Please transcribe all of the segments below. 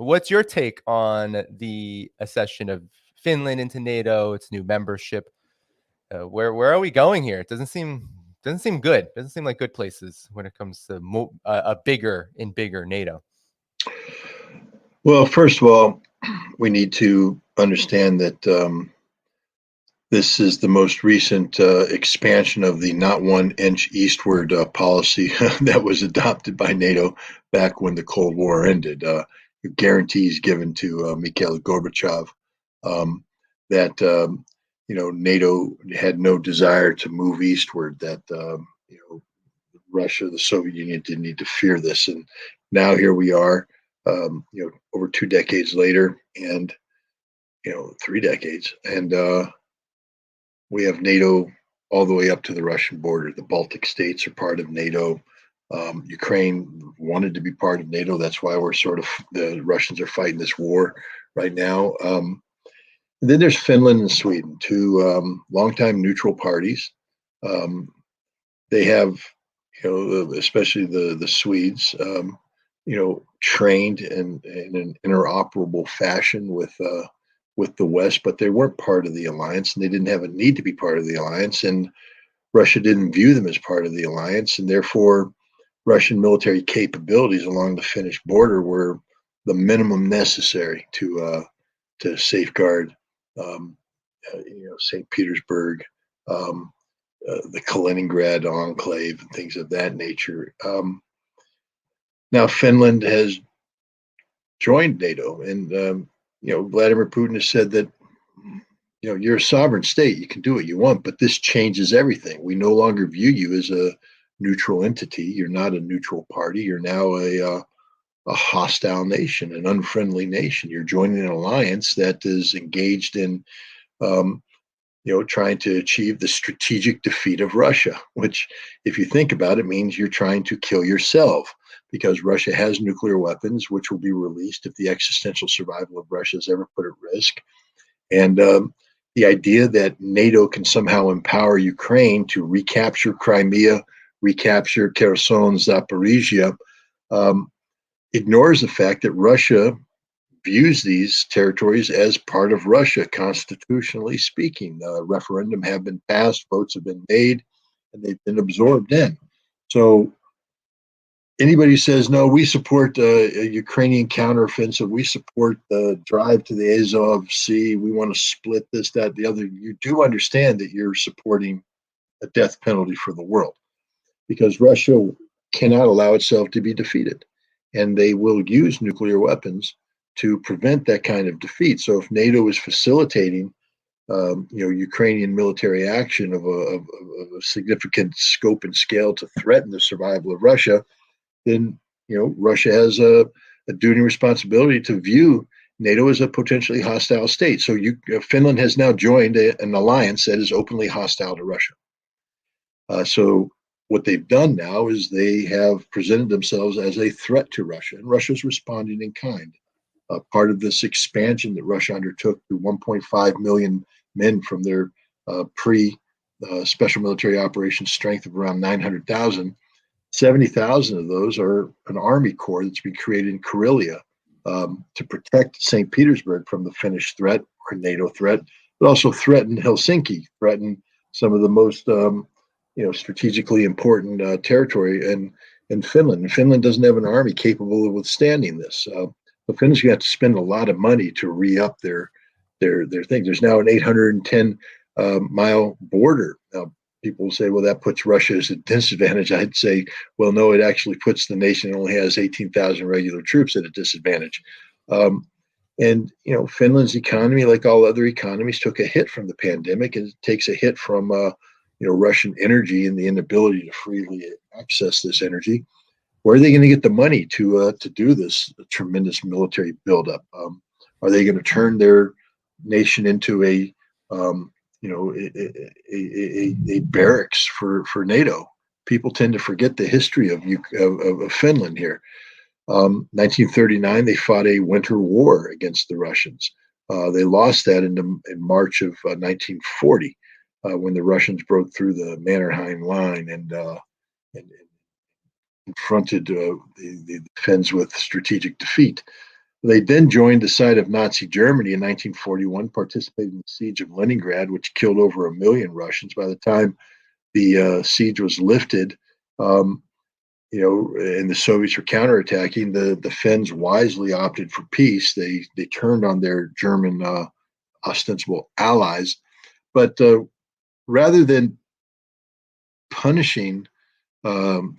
What's your take on the accession of Finland into NATO, its new membership? Where are we going here? It doesn't seem good. Doesn't seem like good places when it comes to a bigger and bigger NATO. Well, first of all, we need to understand that this is the most recent expansion of the not 1 inch eastward policy that was adopted by NATO back when the Cold War ended. Guarantees given to Mikhail Gorbachev um, that NATO had no desire to move eastward. That Russia, the Soviet Union, didn't need to fear this, and now here we are, over 2 decades later, and 3 decades, and we have NATO all the way up to the Russian border. The Baltic states are part of NATO. Ukraine wanted to be part of NATO. That's why the Russians are fighting this war right now. And then there's Finland and Sweden, two longtime neutral parties. They have, especially the Swedes, trained in an interoperable fashion with the West, but they weren't part of the alliance, and they didn't have a need to be part of the alliance, and Russia didn't view them as part of the alliance, and therefore Russian military capabilities along the Finnish border were the minimum necessary to safeguard, um, St. Petersburg, um, the Kaliningrad enclave, and things of that nature. Now Finland has joined NATO, and Vladimir Putin has said that you're a sovereign state, you can do what you want, but this changes everything. We no longer view you as a neutral entity. You're not a neutral party. You're now a hostile nation, an unfriendly nation. You're joining an alliance that is engaged in um, trying to achieve the strategic defeat of Russia, which, if you think about it, means you're trying to kill yourself, because Russia has nuclear weapons, which will be released if the existential survival of Russia is ever put at risk. And the idea that NATO can somehow empower Ukraine to recapture Crimea, recapture Kherson, Zaporizhia, um, ignores the fact that Russia views these territories as part of Russia, constitutionally speaking. Referendum have been passed, votes have been made, and they've been absorbed in. So anybody who says, no, we support a Ukrainian counteroffensive, we support the drive to the Azov Sea, we want to split this, that, the other, you do understand that you're supporting a death penalty for the world, because Russia cannot allow itself to be defeated. And they will use nuclear weapons to prevent that kind of defeat. So if NATO is facilitating Ukrainian military action of a significant scope and scale to threaten the survival of Russia, then Russia has a duty and responsibility to view NATO as a potentially hostile state. So Finland has now joined an alliance that is openly hostile to Russia. So what they've done now is they have presented themselves as a threat to Russia, and Russia's responding in kind. Part of this expansion that Russia undertook to 1.5 million men from their pre-special military operations strength of around 900,000, 70,000 of those are an army corps that's been created in Karelia to protect St. Petersburg from the Finnish threat or NATO threat, but also threaten Helsinki, threaten some of the most strategically important territory in Finland. And Finland doesn't have an army capable of withstanding this. The Finns have to spend a lot of money to re-up their thing. There's now an 810 mile border. Now, people say, well, that puts Russia at a disadvantage. I'd say, well, no, it actually puts the nation that only has 18,000 regular troops at a disadvantage. And Finland's economy, like all other economies, took a hit from the pandemic, and it takes a hit from Russian energy and the inability to freely access this energy. Where are they going to get the money to do this tremendous military buildup? Are they going to turn their nation into a barracks for NATO? People tend to forget the history of Finland here. 1939, they fought a winter war against the Russians. They lost that in March of 1940 when the Russians broke through the Mannerheim line and confronted the Finns with strategic defeat. They then joined the side of Nazi Germany in 1941, participated in the siege of Leningrad, which killed over 1 million Russians. By the time the siege was lifted, um, and the Soviets were counterattacking, the Finns wisely opted for peace. They turned on their German ostensible allies, but rather than punishing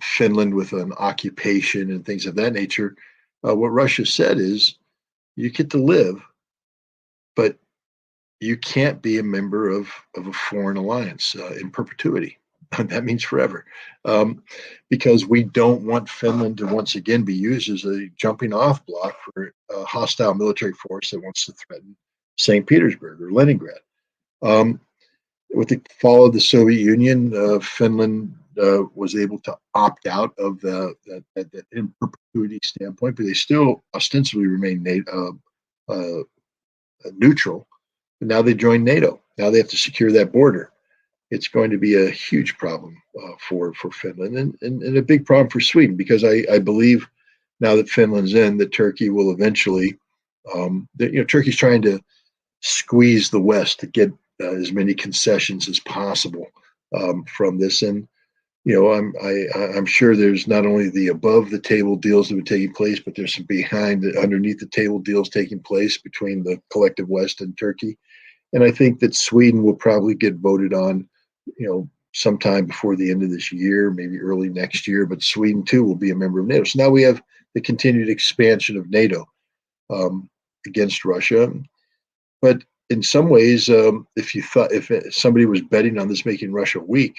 Finland with an occupation and things of that nature, what Russia said is, you get to live, but you can't be a member of a foreign alliance in perpetuity. That means forever, because we don't want Finland to once again be used as a jumping off block for a hostile military force that wants to threaten St. Petersburg or Leningrad. With the fall of the Soviet Union, Finland was able to opt out of that in perpetuity standpoint, but they still ostensibly remain neutral. But now they join NATO. Now they have to secure that border. It's going to be a huge problem for Finland, and a big problem for Sweden, because I believe now that Finland's in, that Turkey will eventually, Turkey's trying to squeeze the West to get as many concessions as possible from this. And I'm sure there's not only the above the table deals that are taking place, but there's some underneath the table deals taking place between the collective West and Turkey. And I think that Sweden will probably get voted on, sometime before the end of this year, maybe early next year. But Sweden too will be a member of NATO. So now we have the continued expansion of NATO against Russia. But in some ways, if somebody was betting on this making Russia weak,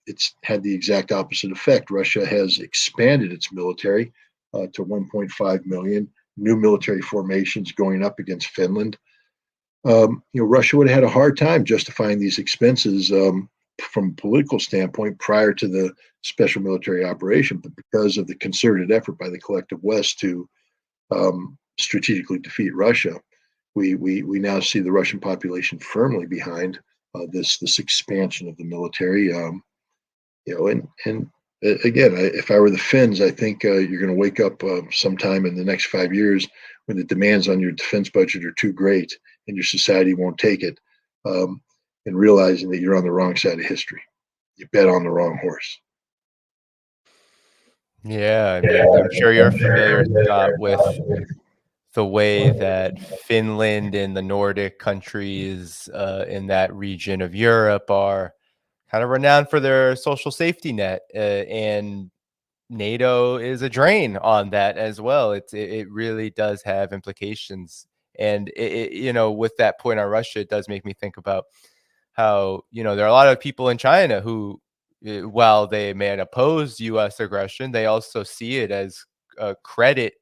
it's had the exact opposite effect. Russia has expanded its military to 1.5 million, new military formations going up against Finland. Russia would have had a hard time justifying these expenses from a political standpoint prior to the special military operation, but because of the concerted effort by the collective West to strategically defeat Russia, we now see the Russian population firmly behind this expansion of the military. And again, if I were the Finns, I think you're going to wake up sometime in the next 5 years when the demands on your defense budget are too great and your society won't take it, and realizing that you're on the wrong side of history. You bet on the wrong horse. Yeah, I mean, I'm sure you're familiar, Scott, with the way that Finland and the Nordic countries in that region of Europe are kind of renowned for their social safety net, and NATO is a drain on that as well. It really does have implications, and with that point on Russia, it does make me think about how there are a lot of people in China who, while they may oppose U.S. aggression, they also see it as a credit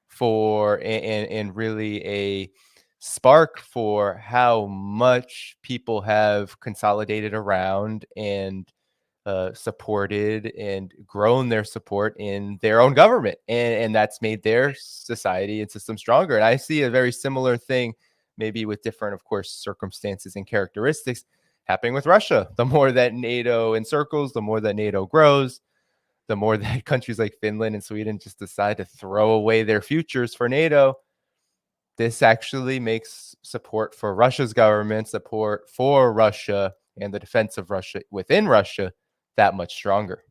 for and really a spark for how much people have consolidated around and supported and grown their support in their own government, and that's made their society and system stronger. And I see a very similar thing, maybe with different, of course, circumstances and characteristics, happening with Russia. The more that NATO encircles, the more that NATO grows, the more that countries like Finland and Sweden just decide to throw away their futures for NATO. This actually makes support for Russia's government, support for Russia and the defense of Russia within Russia, that much stronger.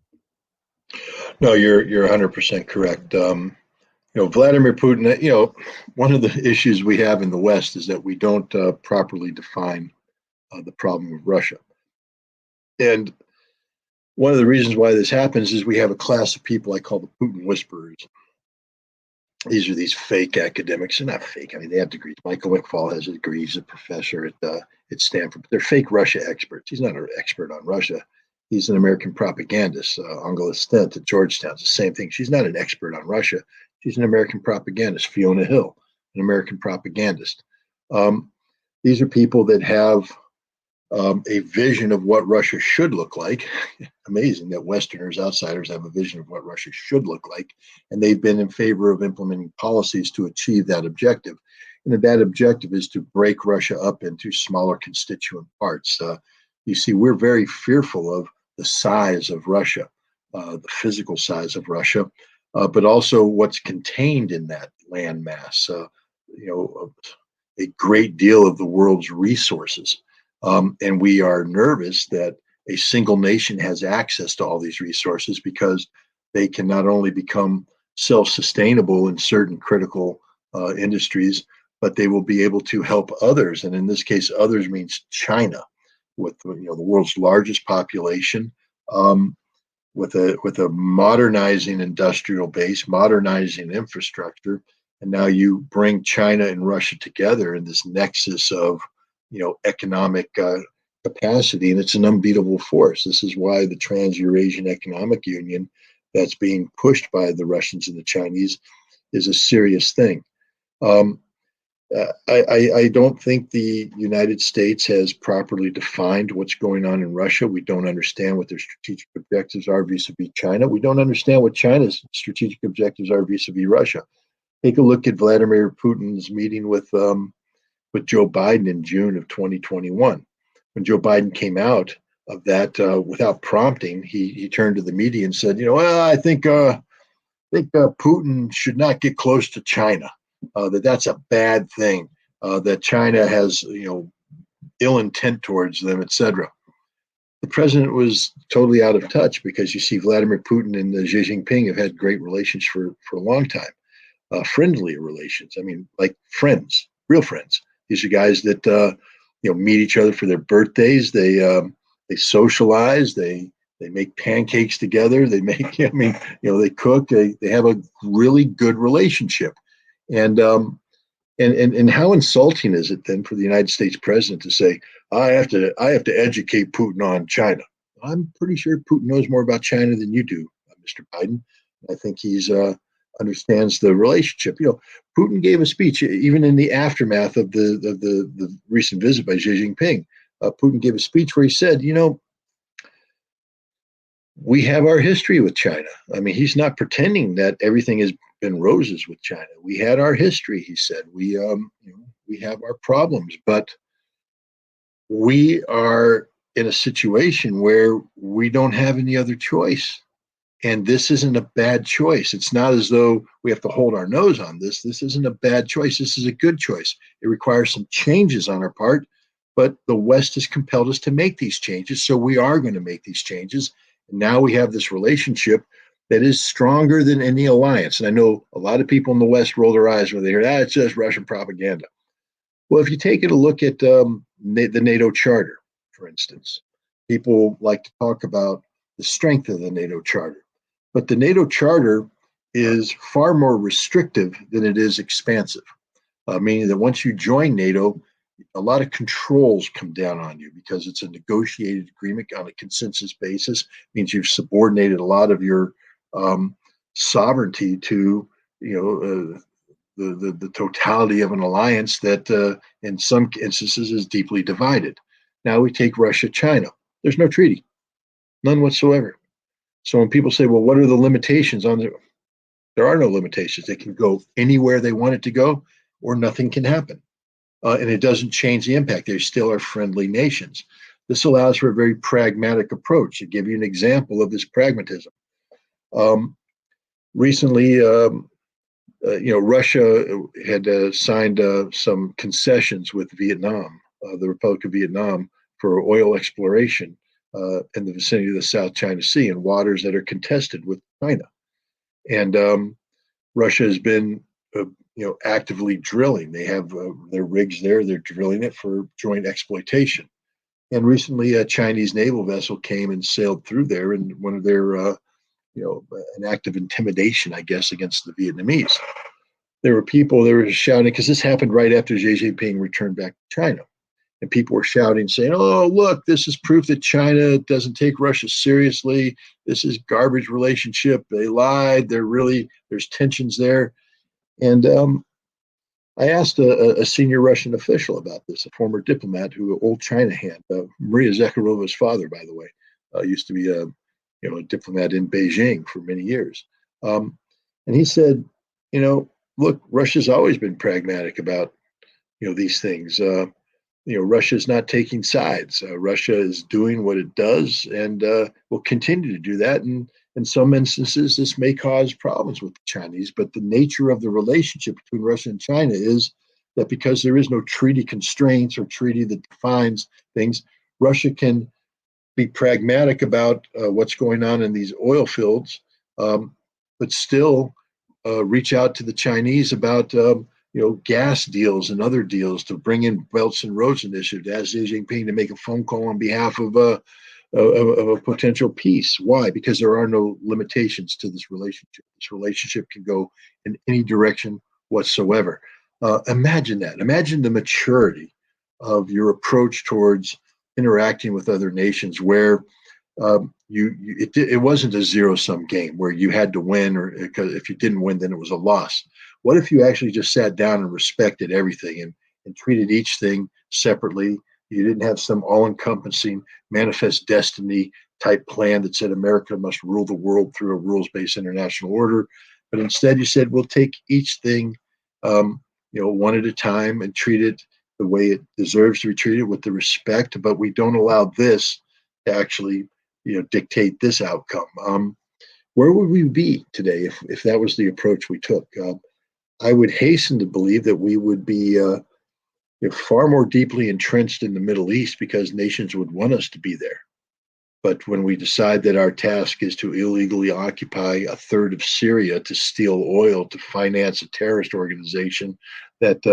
No, you're 100% correct. Vladimir Putin. One of the issues we have in the West is that we don't properly define the problem of Russia, and one of the reasons why this happens is we have a class of people I call the Putin whisperers. These are these fake academics. They're not fake. I mean, they have degrees. Michael McFaul has a degree. He's a professor at Stanford. But they're fake Russia experts. He's not an expert on Russia. He's an American propagandist. Angela Stent at Georgetown. It's the same thing. She's not an expert on Russia. She's an American propagandist. Fiona Hill, an American propagandist. These are people that have a vision of what Russia should look like. Amazing that Westerners, outsiders, have a vision of what Russia should look like. And they've been in favor of implementing policies to achieve that objective. And that objective is to break Russia up into smaller constituent parts. You see, we're very fearful of the size of Russia, the physical size of Russia, but also what's contained in that landmass. a great deal of the world's resources. And we are nervous that a single nation has access to all these resources because they can not only become self-sustainable in certain critical industries, but they will be able to help others. And in this case, others means China, with the world's largest population, with a modernizing industrial base, modernizing infrastructure, and now you bring China and Russia together in this nexus of economic capacity, and it's an unbeatable force. This is why the Trans-Eurasian Economic Union that's being pushed by the Russians and the Chinese is a serious thing. I don't think the United States has properly defined what's going on in Russia. We don't understand what their strategic objectives are vis-a-vis China. We don't understand what China's strategic objectives are vis-a-vis Russia. Take a look at Vladimir Putin's meeting with Joe Biden in June of 2021. When Joe Biden came out of that without prompting, he turned to the media and said, well, I think Putin should not get close to China. That's a bad thing. That China has ill intent towards them, etc. The president was totally out of touch because you see Vladimir Putin and Xi Jinping have had great relations for a long time, friendly relations. I mean, like friends, real friends. These are guys that meet each other for their birthdays. They socialize. They make pancakes together. They make they cook. They have a really good relationship. And how insulting is it then for the United States president to say, I have to educate Putin on China? I'm pretty sure Putin knows more about China than you do, Mr. Biden. I think he's understands the relationship. Putin gave a speech even in the aftermath of the recent visit by Xi Jinping. Putin gave a speech where he said, we have our history with China. I mean, he's not pretending that everything has been roses with China. We had our history, he said. We have our problems, but we are in a situation where we don't have any other choice. And this isn't a bad choice. It's not as though we have to hold our nose on this. This isn't a bad choice. This is a good choice. It requires some changes on our part, but the West has compelled us to make these changes. So we are going to make these changes. And now we have this relationship that is stronger than any alliance. And I know a lot of people in the West roll their eyes when they hear that it's just Russian propaganda. Well, if you take a look at the NATO Charter, for instance, people like to talk about the strength of the NATO Charter. But the NATO Charter is far more restrictive than it is expansive, meaning that once you join NATO, a lot of controls come down on you because it's a negotiated agreement on a consensus basis. It means you've subordinated a lot of your sovereignty to the totality of an alliance that in some instances is deeply divided. Now we take Russia, China. There's no treaty, none whatsoever. So when people say, well, what are the limitations on there are no limitations. They can go anywhere they want it to go, or nothing can happen. And it doesn't change the impact. They still are friendly nations. This allows for a very pragmatic approach. To give you an example of this pragmatism, recently, Russia had signed some concessions with Vietnam, the Republic of Vietnam, for oil exploration in the vicinity of the South China Sea in waters that are contested with China. And Russia has been actively drilling. They have their rigs there. They're drilling it for joint exploitation. And recently, a Chinese naval vessel came and sailed through there, and one of their, an act of intimidation, I guess, against the Vietnamese. There were people that were shouting, because this happened right after Xi Jinping returned back to China. And people were shouting, saying, oh, look, this is proof that China doesn't take Russia seriously. This is garbage relationship. They lied. There's tensions there. And I asked a senior Russian official about this, a former diplomat old China hand, Maria Zakharova's father, by the way, used to be a diplomat in Beijing for many years. And he said, look, Russia's always been pragmatic about, these things. Russia's not taking sides. Russia is doing what it does and will continue to do that. And in some instances, this may cause problems with the Chinese, but the nature of the relationship between Russia and China is that because there is no treaty constraints or treaty that defines things, Russia can be pragmatic about what's going on in these oil fields, but still reach out to the Chinese about gas deals and other deals to bring in Belts and Roads Initiative, to ask Xi Jinping to make a phone call on behalf of a potential peace. Why? Because there are no limitations to this relationship. This relationship can go in any direction whatsoever. Imagine that. Imagine the maturity of your approach towards interacting with other nations, where it wasn't a zero-sum game where you had to win, or because if you didn't win, then it was a loss. What if you actually just sat down and respected everything and treated each thing separately? You didn't have some all-encompassing manifest destiny type plan that said America must rule the world through a rules-based international order, but instead you said we'll take each thing, one at a time, and treat it the way it deserves to be treated, with the respect. But we don't allow this to actually, dictate this outcome. Where would we be today if that was the approach we took? I would hasten to believe that we would be far more deeply entrenched in the Middle East, because nations would want us to be there. But when we decide that our task is to illegally occupy a third of Syria to steal oil to finance a terrorist organization that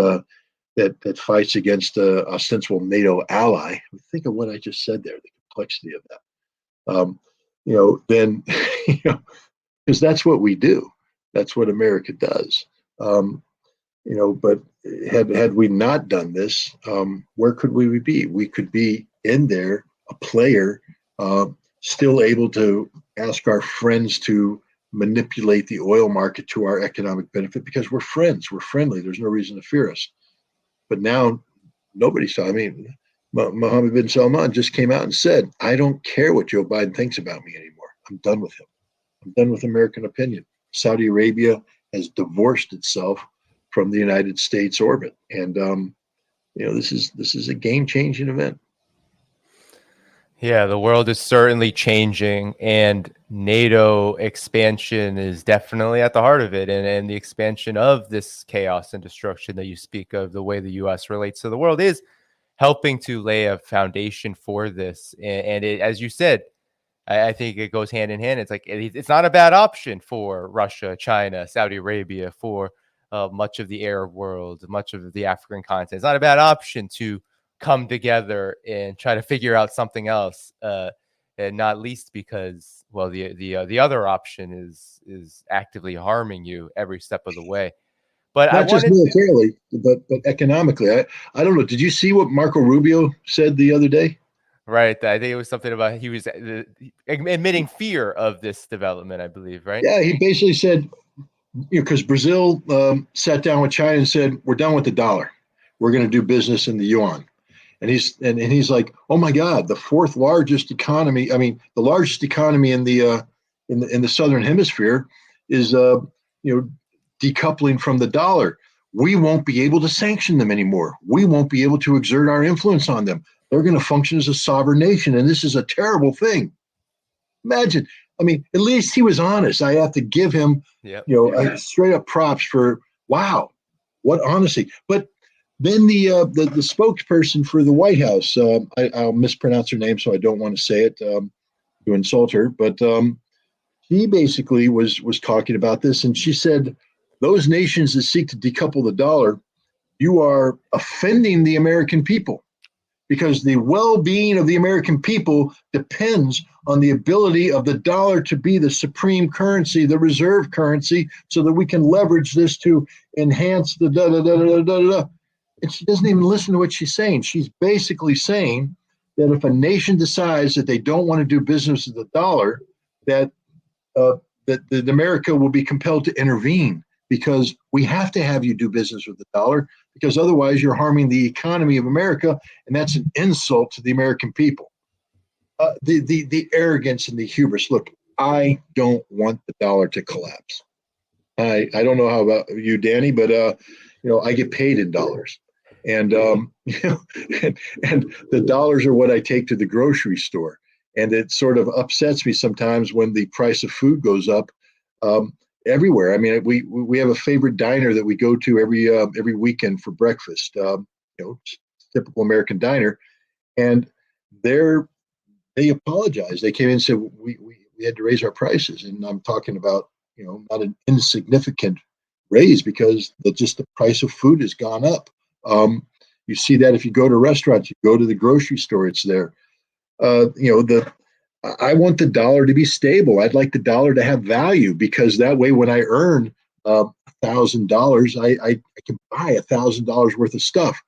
fights against an ostensible NATO ally, think of what I just said there, the complexity of that. Then because that's what we do. That's what America does. But had we not done this, where could we be? We could be in there, a player, still able to ask our friends to manipulate the oil market to our economic benefit, because we're friends, we're friendly. There's no reason to fear us. But now nobody saw. I mean, Mohammed bin Salman just came out and said, "I don't care what Joe Biden thinks about me anymore. I'm done with him. I'm done with American opinion." Saudi Arabia has divorced itself from the United States orbit, and this is a game-changing event. Yeah, the world is certainly changing, and NATO expansion is definitely at the heart of it. And the expansion of this chaos and destruction that you speak of, the way the U.S. relates to the world, is helping to lay a foundation for this. And it, as you said, I think it goes hand in hand. It's like it's not a bad option for Russia, China, Saudi Arabia, for much of the Arab world, much of the African continent. It's not a bad option to come together and try to figure out something else, and not least because, well, the other option is actively harming you every step of the way. But I Not just wanted to, militarily, but economically. I don't know. Did you see what Marco Rubio said the other day? right? I think it was something about he was admitting fear of this development, I believe, right? Yeah, he basically said, because Brazil sat down with China and said, "We're done with the dollar. We're going to do business in the yuan." And he's like, "Oh my God, the fourth largest economy. I mean, the largest economy in the southern hemisphere is decoupling from the dollar. We won't be able to sanction them anymore. We won't be able to exert our influence on them. They're going to function as a sovereign nation, and this is a terrible thing." Imagine. I mean, at least he was honest. I have to give him, Yep. straight up props for, wow, what honesty. But then the spokesperson for the White House, I'll mispronounce her name, so I don't want to say it to insult her, but she basically was talking about this, and she said, those nations that seek to decouple the dollar, you are offending the American people, because the well-being of the American people depends on the ability of the dollar to be the supreme currency, the reserve currency, so that we can leverage this to enhance the da-da-da-da-da-da. And she doesn't even listen to what she's saying. She's basically saying that if a nation decides that they don't want to do business with the dollar, that that America will be compelled to intervene, because we have to have you do business with the dollar, because otherwise you're harming the economy of America, and that's an insult to the American people. The arrogance and the hubris. Look, I don't want the dollar to collapse. I don't know how about you, Danny, but I get paid in dollars, and and the dollars are what I take to the grocery store. And it sort of upsets me sometimes when the price of food goes up, everywhere. I mean, we have a favorite diner that we go to every weekend for breakfast. Typical American diner, and they're they apologized. They came in and said we had to raise our prices, and I'm talking about not an insignificant raise because just the price of food has gone up. You see that if you go to restaurants, you go to the grocery store, it's there. The I want the dollar to be stable. I'd like the dollar to have value because that way, when I earn $1,000, I can buy $1,000 worth of stuff.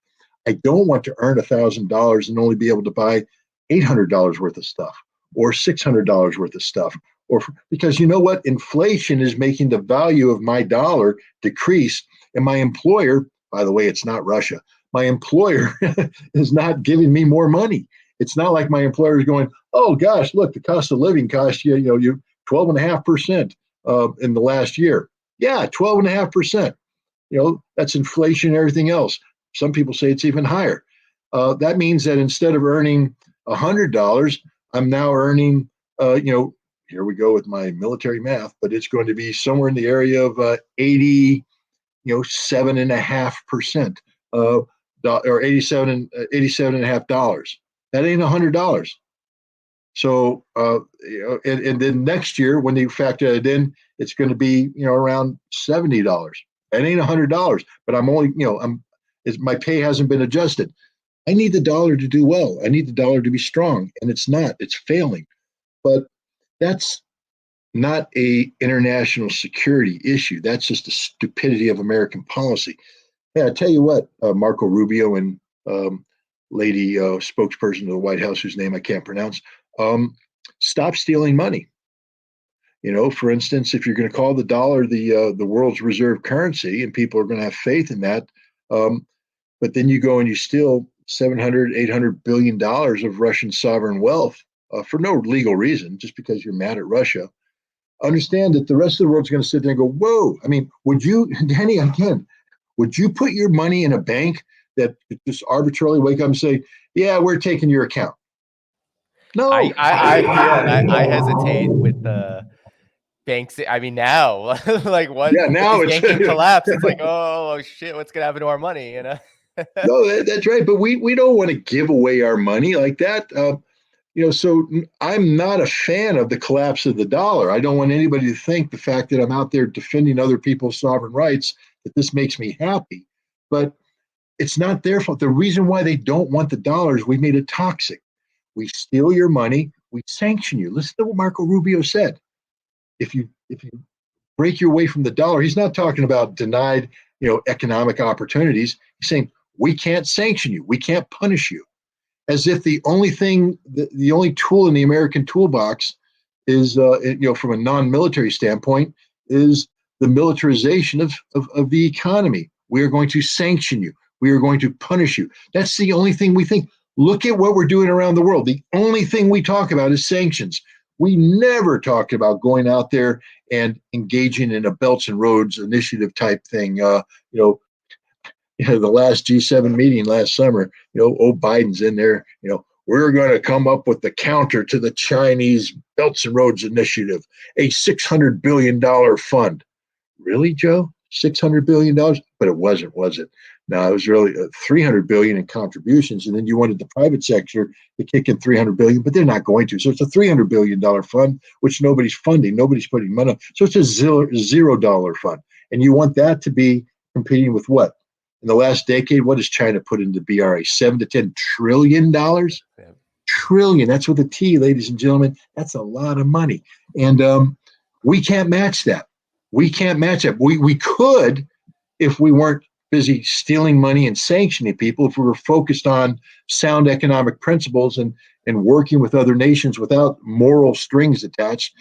I don't want to earn $1,000 and only be able to buy $800 worth of stuff or $600 worth of stuff. Because you know what? Inflation is making the value of my dollar decrease. And my employer, by the way, it's not Russia. My employer is not giving me more money. It's not like my employer is going, oh gosh, look, the cost of living cost you 12.5% in the last year. Yeah, 12.5%. That's inflation and everything else. Some people say it's even higher. That means that instead of earning $100, I'm now earning, here we go with my military math, but it's going to be somewhere in the area of 87.5%, or 87.5 dollars. That ain't $100. So, and then next year when you factor it in, it's going to be around $70. That ain't $100, but I'm only my pay hasn't been adjusted. I need the dollar to do well. I need the dollar to be strong, and it's not. It's failing. But that's not a international security issue. That's just the stupidity of American policy. Hey, I tell you what, Marco Rubio and lady spokesperson of the White House, whose name I can't pronounce, stop stealing money. For instance, if you're going to call the dollar the world's reserve currency, and people are going to have faith in that, but then you go and you steal 700, 800 billion dollars of Russian sovereign wealth for no legal reason, just because you're mad at Russia. Understand that the rest of the world's going to sit there and go, whoa. I mean, would you, Danny, again, would you put your money in a bank that just arbitrarily wake up and say, yeah, we're taking your account? No. I feel, and I hesitate with the banks. I mean, now, like what? Yeah, now This it's banking collapse. It's like, oh shit, what's gonna happen to our money? No, that's right. But we don't want to give away our money like that. So I'm not a fan of the collapse of the dollar. I don't want anybody to think the fact that I'm out there defending other people's sovereign rights, that this makes me happy. But it's not their fault. The reason why they don't want the dollar is we made it toxic. We steal your money, we sanction you. Listen to what Marco Rubio said. If you break your way from the dollar, he's not talking about denied, economic opportunities. He's saying we can't sanction you, we can't punish you. As if the only thing, the only tool in the American toolbox is, from a non-military standpoint, is the militarization of the economy. We are going to sanction you. We are going to punish you. That's the only thing we think. Look at what we're doing around the world. The only thing we talk about is sanctions. We never talk about going out there and engaging in a Belts and Roads initiative type thing. The last G7 meeting last summer, old Biden's in there, we're going to come up with the counter to the Chinese Belts and Roads initiative, a $600 billion fund. Really, Joe? $600 billion? But it wasn't, was it? No, it was really $300 billion in contributions. And then you wanted the private sector to kick in $300 billion, but they're not going to. So it's a $300 billion fund, which nobody's funding. Nobody's putting money. So it's a $0 fund. And you want that to be competing with what? In the last decade, what has China put into BRA? $7 to $10 trillion? Yeah. Trillion. That's with a T, ladies and gentlemen. That's a lot of money. And we can't match that. We can't match that. We could if we weren't busy stealing money and sanctioning people, if we were focused on sound economic principles and working with other nations without moral strings attached.